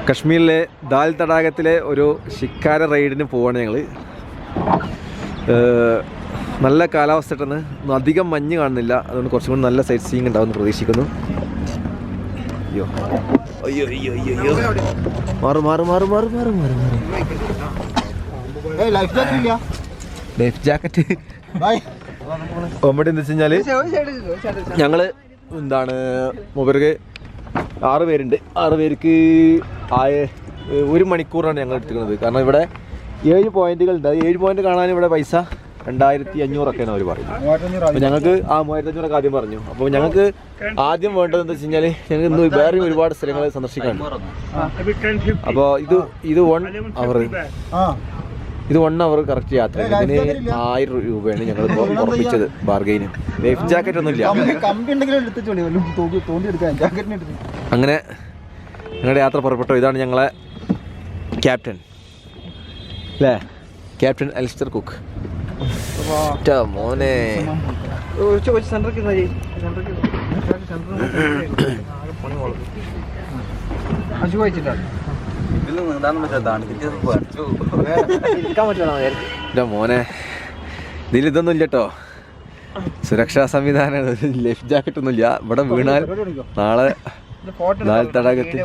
കശ്മീരിലെ ദാൽ തടാകത്തിലെ ഒരു ഷിക്കാര റൈഡിന് പോവാണ് ഞങ്ങൾ. നല്ല കാലാവസ്ഥ ഇട്ടെന്ന്, അധികം മഞ്ഞ് കാണുന്നില്ല, അതുകൊണ്ട് കുറച്ചും കൂടി നല്ല സൈറ്റ് സീയിങ് ഉണ്ടാവുമെന്ന് പ്രതീക്ഷിക്കുന്നു. അയ്യോ അയ്യോ അയ്യോ അയ്യോ അയ്യോ മാറും മാറും മാറും മാറും മാറും മാറും മാറും. ലൈഫ് ജാക്കറ്റ് കോമഡി എന്താ വെച്ച് കഴിഞ്ഞാൽ ഞങ്ങൾ എന്താണ് മൂപ്പർക്ക് 6 പേരുണ്ട്. 6 പേർക്ക് 1 മണിക്കൂറാണ് ഞങ്ങൾ എടുത്തിരിക്കുന്നത്. കാരണം ഇവിടെ 7 പോയിന്റുകളുണ്ട്. 7 പോയിന്റ് കാണാൻ ഇവിടെ പൈസ 2500 അവർ പറയുന്നത്. അപ്പോൾ ഞങ്ങൾക്ക് 3500 ആദ്യം പറഞ്ഞു. അപ്പോൾ ഞങ്ങൾക്ക് ആദ്യം വേണ്ടത് എന്താ വെച്ച് കഴിഞ്ഞാൽ ഞങ്ങൾക്ക് ഇന്ന് വേറെ ഒരുപാട് സ്ഥലങ്ങൾ സന്ദർശിക്കാനുണ്ട്. അപ്പോൾ ഇത് 1 അവർ കറക്റ്റ് യാത്ര. ഇതിന് 1000 രൂപയാണ് ഞങ്ങളിപ്പോൾ ഉറപ്പിച്ചത് ബാർഗെയിന്. ലൈഫ് ജാക്കറ്റ് ഒന്നും ഇല്ല. അങ്ങനെ ഞങ്ങളുടെ യാത്ര പുറപ്പെട്ടു. ഇതാണ് ഞങ്ങളെ ക്യാപ്റ്റൻ അല്ലേ, ക്യാപ്റ്റൻ അലിസ്റ്റർ കുക്ക്. മോനെ മോനെ ഇതിലിതൊന്നും ഇല്ല കേട്ടോ, സുരക്ഷാ സംവിധാനം. ലൈഫ് ജാക്കറ്റ് ഒന്നും ഇല്ല. ഇവിടെ വീണാൽ നാളെ ദാൽ തടാകത്തിൽ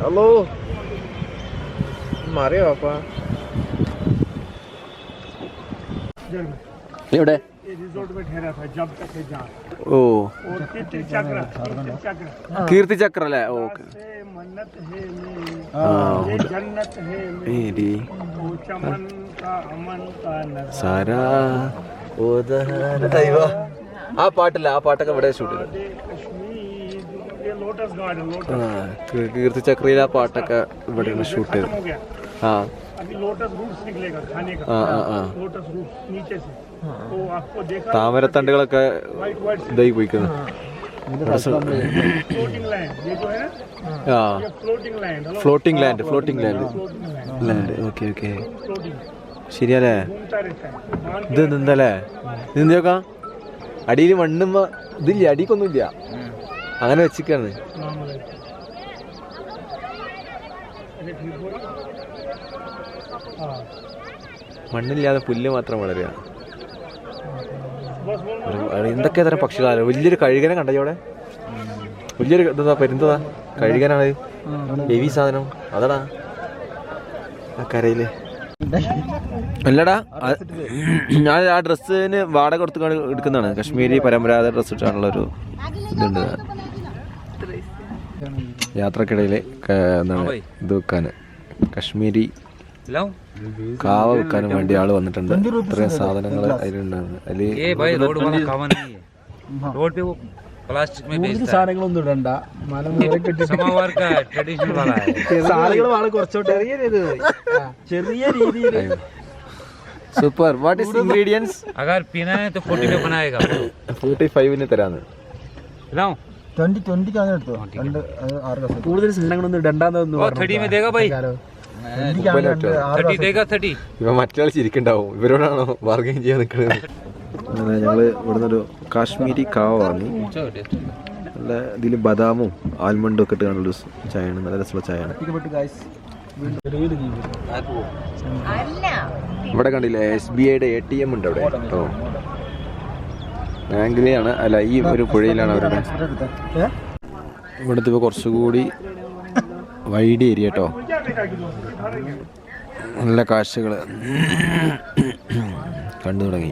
ഹലോ മാറിയോ പാപ്പാ എവിടെ? ഓ കീർത്തി ചക്ര അല്ലേ? ഓക്കെ. ആ പാട്ടില്ല, ആ പാട്ടൊക്കെ ഇവിടെ ഷൂട്ട് ചെയ്തു. കീർത്തി ചക്രയിൽ ആ പാട്ടൊക്കെ ഇവിടെ ഷൂട്ട് ചെയ്തു. ആ താമരത്തണ്ടുകളൊക്കെ ഇതായി പോയിക്കുന്നു. ഫ്ലോട്ടിംഗ് ലാൻഡ് ഓക്കെ ഓക്കെ ശരിയല്ലേ? ഇത് എന്തല്ലേ ഇത് നോക്കാം. അടിയിൽ മണ്ണുമ്പോ ഇതില്ല, അടിക്കൊന്നുമില്ല, അങ്ങനെ വെച്ചിക്കാണ്. മണ്ണില്ലാതെ പുല്ല് മാത്രം വളരുക. എന്തൊക്കെ തരം പക്ഷികളാണ്. വലിയൊരു കഴുകനെ കണ്ടോ അവിടെ? വലിയൊരു എന്താ പെരുന്തതാ കഴുകനാണ്, ഹെവി സാധനം. അതാടാ ആ കരയില്. അല്ലടാ, ഞാൻ ആ ഡ്രസ്സിന് വാടക കൊടുത്ത് എടുക്കുന്നതാണ്. കശ്മീരി പരമ്പരാഗത ഡ്രസ്സ് ഇട്ടാണുള്ളൊരു ഇതുണ്ട്. യാത്രക്കിടയിൽ എന്താണ് ഇത് വെക്കാൻ, കശ്മീരി കാവ വെക്കാനും വേണ്ടി ആള് വന്നിട്ടുണ്ട്. ഇത്രയും സാധനങ്ങൾ അതിലുണ്ടായിരുന്നു. സാധനങ്ങളൊന്നും ഇടണ്ട. ചെറിയ രീതിയിൽ സൂപ്പർ. What is ingredients? 45 തരാന്ന്. 20 കൂടുതൽ സാധനങ്ങളൊന്നും ഇടണ്ടെന്ന്. ഇവ മറ്റൊരാൾ ചിരിക്കണ്ടാവും. ഇവരോടാണോ ബാർഗെയിൻ ചെയ്യാൻ നിൽക്കുന്നത്? ഞങ്ങള് ഇവിടുന്ന് ഒരു കാശ്മീരി കാവ വാങ്ങി. നല്ല ഇതിൽ ബദാമും ആൽമണ്ടും ഒക്കെ ഇട്ട് കാണുള്ളൊരു ചായയാണ്. നല്ല രസമുള്ള ചായയാണ്. ഇവിടെ കണ്ടില്ലേ SBIയുടെ ATM ഉണ്ട് അവിടെ കേട്ടോ. ബാങ്കിലാണ് അല്ല, ഈ ഒരു പുഴയിലാണ് അവരുടെ. ഇവിടുത്തെ ഇപ്പോൾ കുറച്ചുകൂടി വൈഡ് ഏരിയ കേട്ടോ. നല്ല കാഴ്ചകൾ കണ്ടു തുടങ്ങി.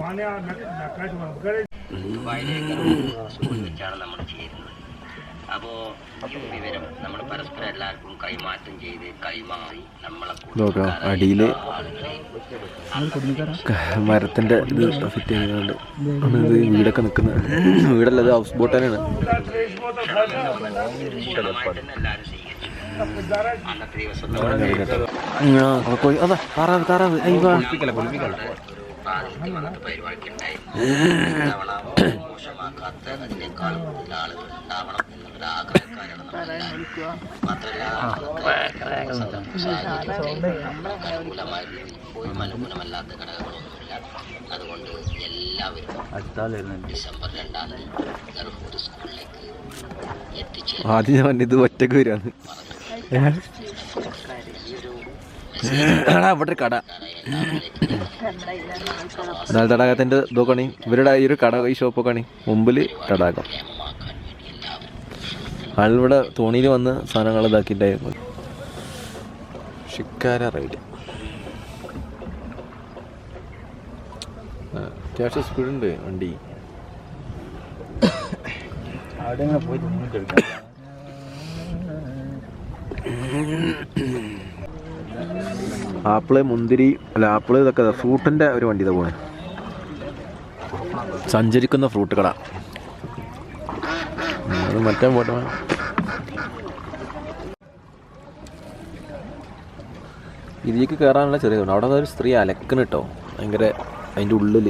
നോക്കാം അടിയില് മരത്തിന്റെ ഇത് ഫിറ്റ് ചെയ്യുന്നുണ്ട്. ഇത് വീടൊക്കെ നിൽക്കുന്ന വീടല്ല, ഇത് ഹൗസ് ബോട്ട് തന്നെയാണ്. അതാ താറാവ് താറാവ് അനുകൂലമല്ലാത്ത ഘടകങ്ങളൊന്നുമില്ല. അതുകൊണ്ട് എല്ലാ ആദ്യം ഞാൻ ഇത് ഒറ്റക്ക് വരികയാണ്. ഇവിടെ ഒരു കട തടാകത്തിൻ്റെ ഇതൊക്കെയാണ് ഇവരുടെ ഈ ഒരു കട, ഈ ഷോപ്പൊക്കെ ആണ് മുമ്പിൽ തടാകം. ആളിവിടെ തോണിയിൽ വന്ന് സാധനങ്ങൾ ഇതാക്കിയിട്ടായിരുന്നു. ഷിക്കാര റൈഡ് അത്യാവശ്യം സ്പീഡുണ്ട് വണ്ടി. ആപ്പിള്, മുന്തിരി, അല്ല ആപ്പിള് ഇതൊക്കെ ഫ്രൂട്ടിൻ്റെ ഒരു വണ്ടി ഇതാ പോണേ. സഞ്ചരിക്കുന്ന ഫ്രൂട്ട് കട. മറ്റേ പോട്ടെ. ഇതിലേക്ക് കയറാനുള്ള ചെറിയ അവിടെ ഒരു സ്ത്രീ അലക്കണ് കേട്ടോ, ഭയങ്കര അതിൻ്റെ ഉള്ളിൽ,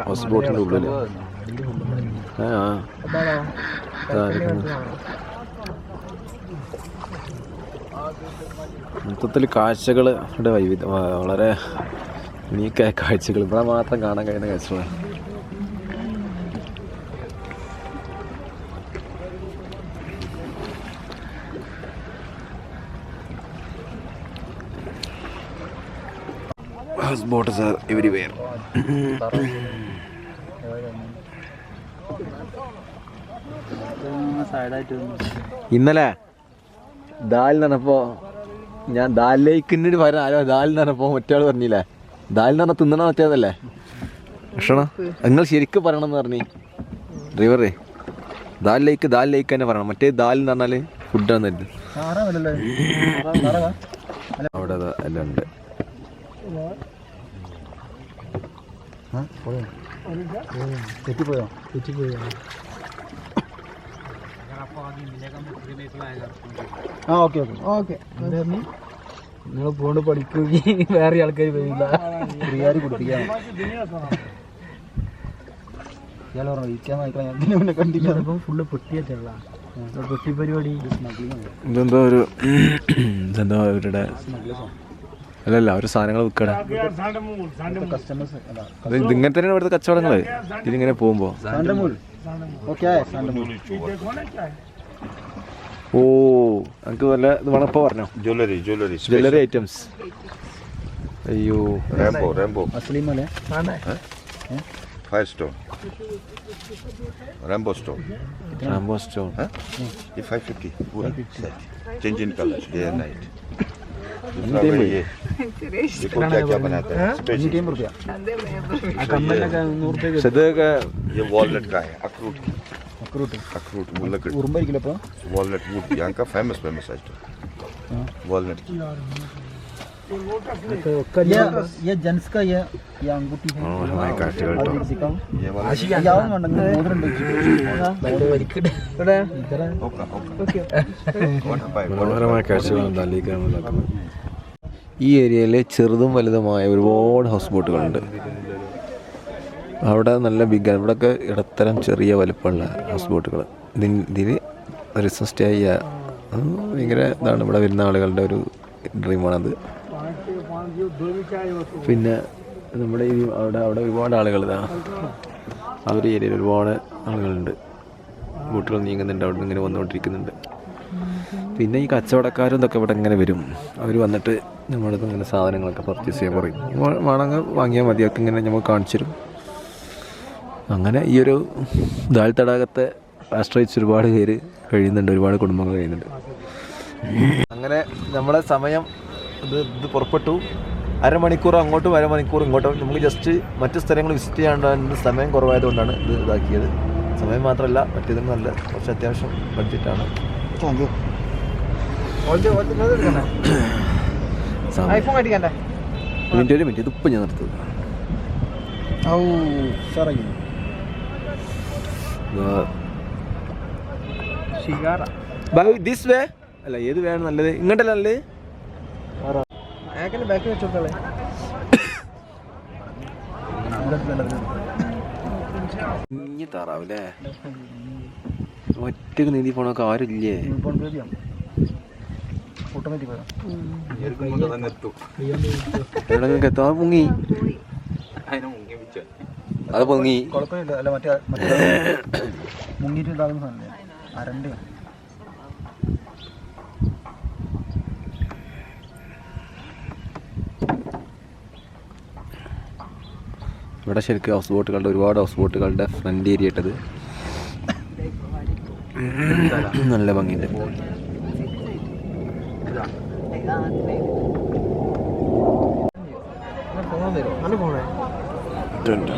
ഹൗസ് ബോട്ടിൻ്റെ ഉള്ളിൽ. മൊത്തത്തിൽ കാഴ്ചകൾ ഇവിടെ വൈവിധ്യം, വളരെ യുണീക്കായ കാഴ്ചകൾ, ഇവിടെ മാത്രം കാണാൻ കഴിയുന്ന കാഴ്ചകളാണ്. House boats are everywhere. ഇന്നലെ ദാൽ പറഞ്ഞപ്പോ ഞാൻ ദാലിലേക്ക് പറയാൻ ആരോ ദാൽ പറഞ്ഞപ്പോ മറ്റേ ആള് പറഞ്ഞില്ലേ, ദാൽ എന്ന് പറഞ്ഞാൽ തിന്നണ മറ്റേതല്ലേ ഭക്ഷണം. നിങ്ങൾ ശരിക്കും പറയണം എന്ന് പറഞ്ഞു ഡ്രൈവറേ. ദാലിലേക്ക് തന്നെ പറയണം, മറ്റേ ദാൽ എന്ന് പറഞ്ഞാല് ഫുഡാന്ന്. അവിടെ എല്ലാം ഉണ്ട്. നിങ്ങൾ പോണ്ട് പഠിക്കുകയും വേറെ ആൾക്കാർ വരില്ല, ഫ്രീയായി കുടിപ്പിക്കാൻ. ഫുള്ള് പൊട്ടിയല്ല, പൊട്ടി പരിപാടി. ഇതെന്തോ ഒരു ഇതെന്തോ അവരുടെ അല്ലല്ല ഒരു സാധനങ്ങൾ വിൽക്കട. ഇതിങ്ങനെ തന്നെയാണ് ഇവിടുത്തെ കച്ചവടങ്ങള്. ഇതിങ്ങനെ പോകുമ്പോ ഓ എനിക്ക് വല്ല ഇത് വേണം ഇപ്പൊ പറഞ്ഞോ. Jewellery items. അയ്യോ Rambo. Fire stone. Rambo stone. Rambo stone. Huh? 550. Pura set. Change in colors day and night. देखो क्या बनाता है स्पेशल. ये वॉलनट का है, अखरोट मुल्लक वॉलनट वुड यहाँ का फेमस आइटम वॉलनट. ये जेंट्स का ये अंगूठी है. ये वाला മനോഹരമായ കാഴ്ചകളുണ്ട്. ഈ ഏരിയയിൽ ചെറുതും വലുതുമായ ഒരുപാട് ഹൗസ് ബോട്ടുകളുണ്ട്. അവിടെ നല്ല ബിഗ്, ഇവിടെയൊക്കെ ഇടത്തരം ചെറിയ വലുപ്പമുള്ള ഹൗസ് ബോട്ടുകൾ. ഇതിന് റിസോർട്ട് സ്റ്റേ ചെയ്യുക ഭയങ്കര ഇതാണ്. ഇവിടെ വരുന്ന ആളുകളുടെ ഒരു ഡ്രീമാണത്. പിന്നെ നമ്മുടെ ഈ അവിടെ ഒരുപാട് ആളുകൾ, ആ ഒരു ഏരിയയിൽ ഒരുപാട് ആളുകളുണ്ട്. ബോട്ടുകൾ നീങ്ങുന്നുണ്ട്, അവിടെ നിന്ന് ഇങ്ങനെ വന്നുകൊണ്ടിരിക്കുന്നുണ്ട്. പിന്നെ ഈ കച്ചവടക്കാരും ഇതൊക്കെ ഇവിടെ ഇങ്ങനെ വരും. അവർ വന്നിട്ട് നമ്മുടെ ഇങ്ങനെ സാധനങ്ങളൊക്കെ പർച്ചേസ് ചെയ്യാൻ പറയും. വേണമെങ്കിൽ വാങ്ങിയാൽ മതി, അതൊക്കെ ഇങ്ങനെ നമുക്ക് കാണിച്ചു തരും. അങ്ങനെ ഈ ഒരു ദാൽ തടാകത്തെ ആശ്രയിച്ച് ഒരുപാട് പേര് കഴിയുന്നുണ്ട്, ഒരുപാട് കുടുംബങ്ങൾ കഴിയുന്നുണ്ട്. അങ്ങനെ നമ്മുടെ സമയം ഇത് പുറപ്പെട്ടു. അരമണിക്കൂർ അങ്ങോട്ടും അരമണിക്കൂർ ഇങ്ങോട്ടും. നമുക്ക് ജസ്റ്റ് മറ്റ് സ്ഥലങ്ങൾ വിസിറ്റ് ചെയ്യാണ്ട് സമയം കുറവായതുകൊണ്ടാണ് ഇത് ഇതാക്കിയത്. സമയം മാത്രമല്ല, മറ്റേതിന് നല്ല കുറച്ച് അത്യാവശ്യം ബഡ്ജറ്റാണ്. ഒരു മിനിറ്റ് ഇതിപ്പോൾ ഞാൻ നിർത്തുന്നത്. ദിസ് വേ അല്ല, ഏത് വേ ആണ് നല്ലത്? ഇങ്ങോട്ടല്ല നല്ലത്? ഇനി താറാവല്ലേ ഒറ്റക്ക് നീന്തി പോണൊക്കെ ആരുമില്ലേ? എത്താൻ മുങ്ങി. അത് പൊങ്ങി. കുഴപ്പമില്ല. അല്ല മറ്റേ മുങ്ങിയിട്ടുണ്ടാകുന്ന സാധനം അരണ്ട്. ഇവിടെ ശരിക്കും ഹൗസ് ബോട്ടുകളുടെ ഒരുപാട് ഹൗസ് ബോട്ടുകളുടെ ഫ്രണ്ട് ഏരിയ ഇട്ടത് നല്ല ഭംഗിയുണ്ട്. ഒരുപാട് ബോട്ടുകളുണ്ട്.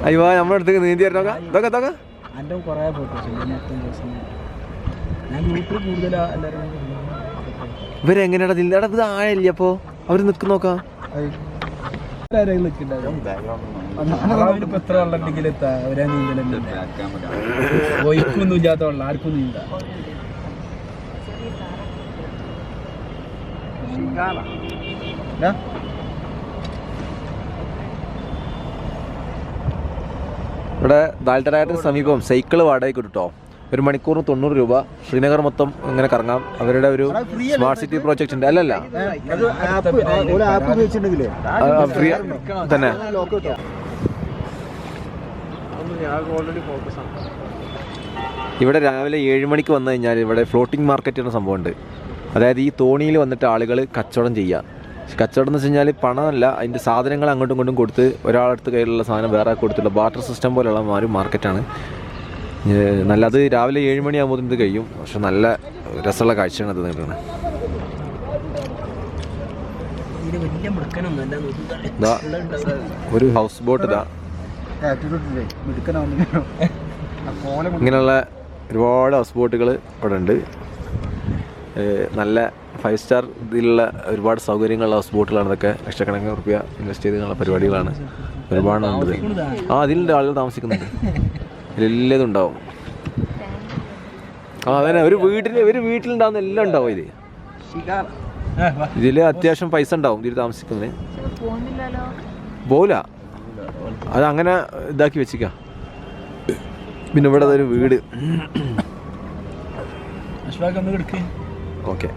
അയ്യോ നമ്മുടെ അടുത്തേക്ക് നീന്തി തരണോ? ഇതൊക്കെ ഇതൊക്കെ എൻ്റെ കുറേ ഫോട്ടോസ് ഞാൻ ഗ്രൂപ്പിൽ കൂടുതലാ എല്ലാവരും. ഇവരെങ്ങനെയാ ഇതിൽ ഇത് ആഴല്ലേ? അപ്പോ അവര് നിൽക്കുന്നോക്കാം. ഇപ്പൊ എത്ര വെള്ളം ഉണ്ടെങ്കിൽ എത്താ ഒരേ നീന്തൽ ഒഴുക്കൊന്നും ഇല്ലാത്ത വെള്ളം ആർക്കും നീന്താ. ഇവിടെ ദാൽത്തറായത്തിന് സമീപം സൈക്കിൾ വാടകയ്ക്ക് കിട്ടോ. 1 മണിക്കൂറിന് 90 രൂപ. ശ്രീനഗർ മൊത്തം ഇങ്ങനെ കറങ്ങാം. അവരുടെ ഒരു സ്മാർട്ട് സിറ്റി പ്രോജക്റ്റ് ഉണ്ട്. അല്ലല്ല ഫ്രീ തന്നെ. ഇവിടെ രാവിലെ 7 മണിക്ക് വന്നു കഴിഞ്ഞാൽ ഇവിടെ ഫ്ലോട്ടിംഗ് മാർക്കറ്റ് എന്ന സംഭവമുണ്ട്. അതായത് ഈ തോണിയിൽ വന്നിട്ട് ആളുകൾ കച്ചവടം ചെയ്യുക. കച്ചവടം എന്ന് വെച്ച് കഴിഞ്ഞാൽ പണമല്ല, അതിൻ്റെ സാധനങ്ങൾ അങ്ങോട്ടും ഇങ്ങോട്ടും കൊടുത്ത് ഒരാളടുത്ത് കയ്യിലുള്ള സാധനം വേറെ കൊടുത്തുള്ള ബാർട്ടർ സിസ്റ്റം പോലെയുള്ള ഒരു മാർക്കറ്റാണ്. നല്ല അത് രാവിലെ 7 മണിയാകുമ്പോൾ ഇത് കഴിയും. പക്ഷെ നല്ല രസമുള്ള കാഴ്ചയാണ് ഇത് നേടുന്നത്. ഇതാ ഒരു ഹൗസ് ബോട്ട് ഇതാ. ഇങ്ങനെയുള്ള ഒരുപാട് ഹൗസ് ബോട്ടുകൾ ഇവിടെ ഉണ്ട്. നല്ല 5 സ്റ്റാർ ഇതിലുള്ള ഒരുപാട് സൗകര്യങ്ങളുള്ള ഹൗസ് ബോട്ടുകളാണ് ഇതൊക്കെ. ലക്ഷക്കണക്കിന് റുപ്യ ഇൻവെസ്റ്റ് ചെയ്തുള്ള പരിപാടികളാണ്. ഒരുപാടുണ്ട്. അതിലുണ്ട് ആളുകൾ താമസിക്കുന്നുണ്ട്. ഇതിലെല്ലാം ഉണ്ടാവും. അതന്നെ ഒരു വീട്ടിലുണ്ടാവുന്ന എല്ലാം ഉണ്ടാവും. ഇതിൽ അത്യാവശ്യം പൈസ ഉണ്ടാവും ഇതിൽ താമസിക്കുന്നതിന്. പോവില്ല, അത് അങ്ങനെ ഇതാക്കി വെച്ചിക്കാം. പിന്നെ ഇവിടെ ഒരു വീട്. Okay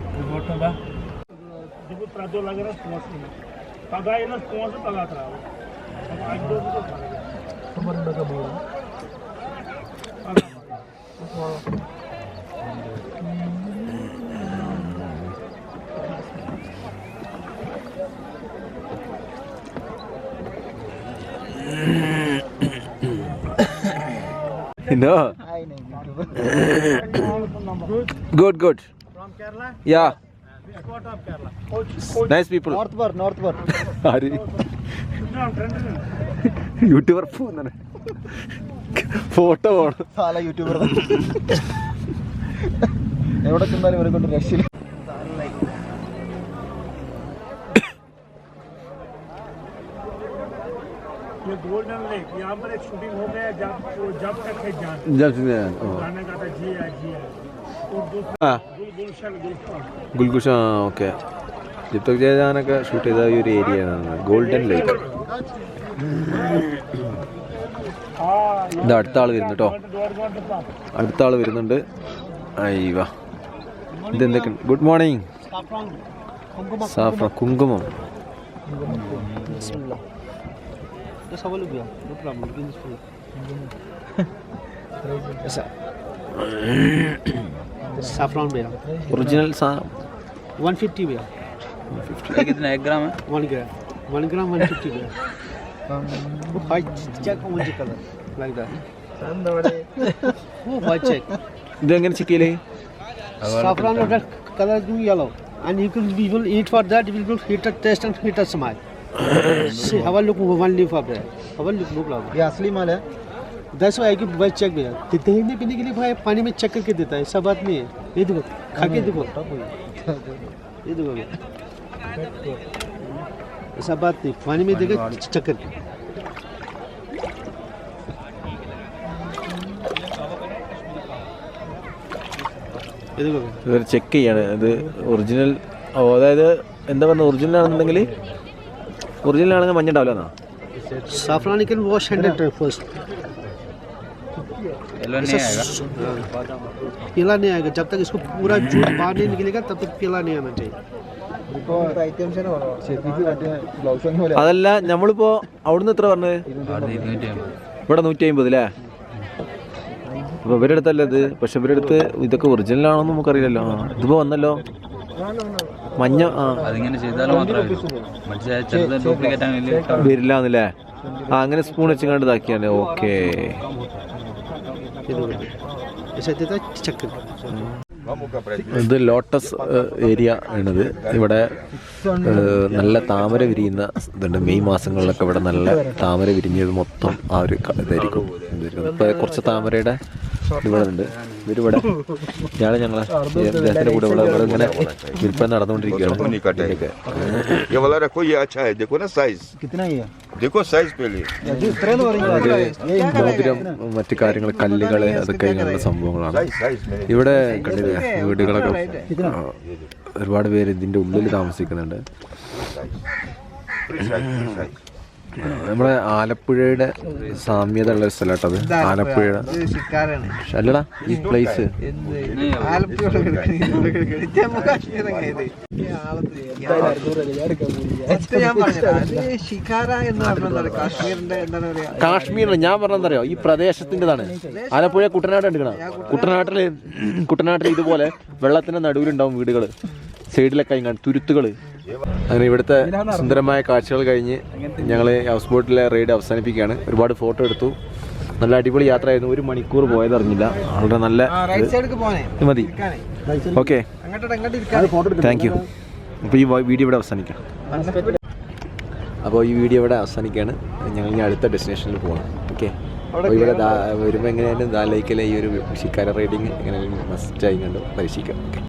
No. Good. From Kerala? Yeah. Which part of Kerala? Nice people. Northward. Are YouTuber photo വേണം. സാല യൂട്യൂബർ എവിടെ ചെന്നാലും ഇവരെ കൊണ്ട് രക്ഷയില്ല. ये गोल्डन लेक, यहाँ पर एक शूटिंग हो गया जब तक है जान गाने का था जी है और दूसरा ഗുൽഗുഷ. ഓക്കെ, ജബ് തക് ജാനൊക്കെ ഷൂട്ട് ചെയ്ത ഈ ഒരു ഏരിയയാണ് ഗോൾഡൻ ലേക്ക്. ഇത് അടുത്ത ആൾ വരുന്നു കേട്ടോ. അടുത്ത ആൾ വരുന്നുണ്ട്. അയ്യോ ഇതെന്തൊക്കെ. Good morning. സാഫ്ര കുങ്കുമം. saffron भैया ओरिजिनल 150 भैया. 150 कितना 1 ग्राम है? 1 ग्राम 150 भैया. white check orange color like that. white check. ഇതെങ്ങനെ check ചെയ്യലേ? saffron of that color is yellow and we will eat for that. We will heat a taste and heat a smile. See have a look one leaf of that. Have a look no problem. ये असली माल है. That's why I give white check भैया. देखने पीने के लिए भाई पानी में चेक करके देता है. ऐसा बात नहीं है. ये देखो खा के देखो. ये देखो ऐसा बात नहीं. पानी में देखो चेक करके. ഇവർ ചെക്ക് ചെയ്യാണ് ഇത് ഒറിജിനൽ. അതായത് എന്താ പറയുക, ഒറിജിനൽ ആണെന്നുണ്ടെങ്കിൽ ഒറിജിനൽ ആണെങ്കിൽ മഞ്ഞ ഉണ്ടാവില്ല എന്നാ. Saffron you can wash 100 times first. पीला नहीं आएगा जब तक इसको पूरा जूस बाहर नहीं निकलेगा तब तक पीला नहीं आना चाहिए അതല്ല നമ്മളിപ്പോ അവിടുന്ന് എത്ര പറഞ്ഞത്? ഇവിടെ 150 അല്ലേ? അപ്പൊ ഇവരുടെ അടുത്തല്ലേ ഇത്? പക്ഷെ ഇവരുടെ അടുത്ത് ഇതൊക്കെ ഒറിജിനൽ ആണോന്ന് നമുക്കറിയില്ലല്ലോ. ഇതിപ്പോ വന്നല്ലോ മഞ്ഞ. വരില്ല എന്നല്ലേ? അങ്ങനെ സ്പൂൺ വെച്ച് കണ്ട് ഇതാക്കിയാണ്. ഓക്കെ, ഇത് ലോട്ടസ് ഏരിയ ആണിത്. ഇവിടെ നല്ല താമര വിരിയുന്ന ഇതുണ്ട്. മെയ് മാസങ്ങളിലൊക്കെ ഇവിടെ നല്ല താമര വിരിഞ്ഞത് മൊത്തം ആ ഒരു ഇതായിരിക്കും. ഇപ്പൊ കുറച്ച് താമരയുടെ ഇവിടെ ഉണ്ട്. ഇവരിവിടെ ഇയാളെ ഞങ്ങളെ അദ്ദേഹത്തിന്റെ കൂടെ ഇവിടെ ഇങ്ങനെ വിൽപ്പന നടന്നുകൊണ്ടിരിക്കുകയാണ്. മോതിരം, മറ്റു കാര്യങ്ങൾ, കല്ലുകള്, അതൊക്കെ ഇങ്ങനെയുള്ള സംഭവങ്ങളാണ്. ഇവിടെ കണ്ടില്ലേ വീടുകളൊക്കെ ഒരുപാട് പേര് ഇതിന്റെ ഉള്ളിൽ താമസിക്കുന്നുണ്ട്. നമ്മുടെ ആലപ്പുഴയുടെ സാമ്യത ഉള്ള ഒരു സ്ഥലം കേട്ടത്. ആലപ്പുഴയുടെ അല്ലടാ ഈ പ്ലേസ്. കാശ്മീരിൽ ഞാൻ പറഞ്ഞെന്തറിയോ, ഈ പ്രദേശത്തിൻ്റെതാണ്. ആലപ്പുഴ കുട്ടനാട് എടുക്കണം. കുട്ടനാട്ടിൽ ഇതുപോലെ വെള്ളത്തിന്റെ നടുവിലുണ്ടാവും വീടുകൾ, സൈഡിലൊക്കെ ഇങ്ങനെ തുരുത്തുകൾ. അങ്ങനെ ഇവിടുത്തെ സുന്ദരമായ കാഴ്ചകൾ കഴിഞ്ഞ് ഞങ്ങൾ ഹൗസ് ബോട്ടിലെ റൈഡ് അവസാനിപ്പിക്കുകയാണ്. ഒരുപാട് ഫോട്ടോ എടുത്തു. നല്ല അടിപൊളി യാത്രയായിരുന്നു. 1 മണിക്കൂർ പോയതറിഞ്ഞില്ല. വളരെ നല്ല മതി. Okay, thank you. അപ്പോൾ ഈ വീഡിയോ ഇവിടെ അവസാനിക്കാം. ഞങ്ങൾ ഇനി അടുത്ത ഡെസ്റ്റിനേഷനിൽ പോകണം. ഓക്കെ, അപ്പോൾ ഇവിടെ വരുമ്പോൾ എങ്ങനെയായാലും ദാലേക്കിലെ ഈ ഒരു ഷിക്കാര റൈഡിങ് എങ്ങനെയായാലും മസ്റ്റായി കണ്ട് പരീക്ഷിക്കാം. ഓക്കെ.